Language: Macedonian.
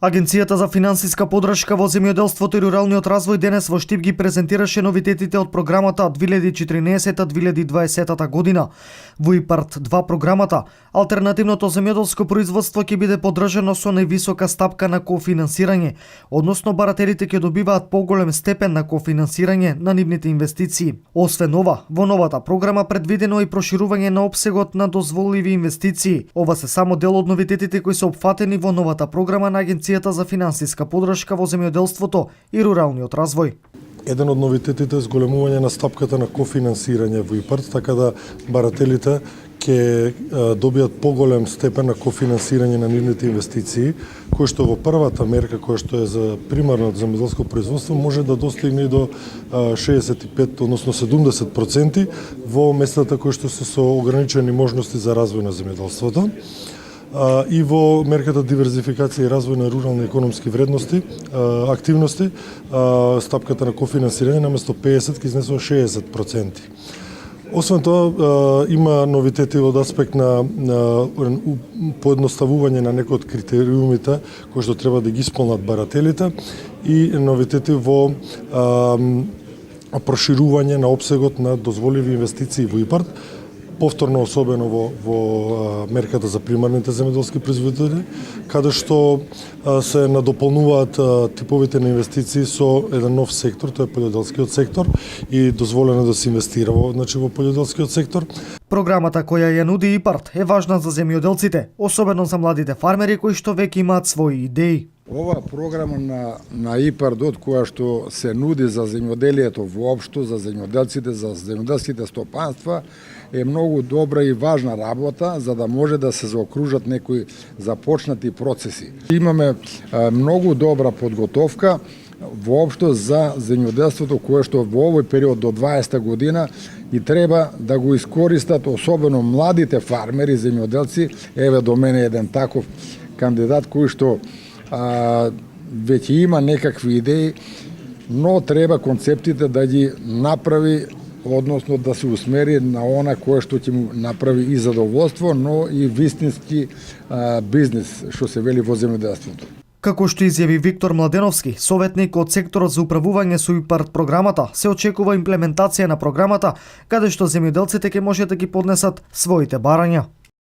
Агенцијата за финансиска поддршка во земјоделството и руралниот развој денес во Штип ги презентираше новитетите од програмата 2014-2020 година. Во ИПАРД 2 програмата, алтернативното земјоделско производство ќе биде поддржано со највисока стапка на кофинансирање, односно барателите ќе добиваат поголем степен на кофинансирање на нивните инвестиции. Освен ова, во новата програма предвидено и проширување на опсегот на дозволиви инвестиции. Ова се само дел од новитетите кои се опфатени во новата програма на Агенцијата за финансиска поддршка во земјоделството и руралниот развој. Еден од новитетите е зголемување на стапката на кофинансирање во ИПАРД, така да барателите ќе добијат поголем степен на кофинансирање на нивните инвестиции, кој што во првата мерка, која што е за примарното земјоделско производство, може да достигне и до 65, односно 70% во местата кои што се со ограничени можности за развој на земјоделството. И во мерката диверзификација и развој на рурални економски вредности, активности, стапката на кофинансирање наместо 50 ќе изнесува 60%. Освен тоа, има новитети од аспект на поедноставување на некои од критериумите кои што треба да ги исполнат барателите и новитети во проширување на опсегот на дозволиви инвестиции во ИПАРД, повторно особено во мерката за примарните земјоделски производители, каде што се надополнуваат типовите на инвестиции со еден нов сектор, тоа е полјоделскиот сектор, и дозволено да се инвестира во полјоделскиот сектор. Програмата која ја нуди ИПАРД е важна за земјоделците, особено за младите фармери кои што веќе имаат своји идеи. Ова програма на ИПАРД, која што се нуди за земјоделието воопшто, за земјоделците, за земјоделските стопанства, е многу добра и важна работа за да може да се заокружат некои започнати процеси. Имаме многу добра подготовка воопшто за земјоделството кое што во овој период до 20 година и треба да го искористат особено младите фармери, земјоделци. Еве до мене еден таков кандидат кој што веќе има некакви идеи, но треба концептите да ги направи, односно да се усмери на она кое што ќе му направи и задоволство, но и вистински бизнис, што се вели во земјоделството. Како што изјави Виктор Младеновски, советник од секторот за управување со ИПАРД програмата, се очекува имплементација на програмата, каде што земјоделците ќе може да ги поднесат своите барања.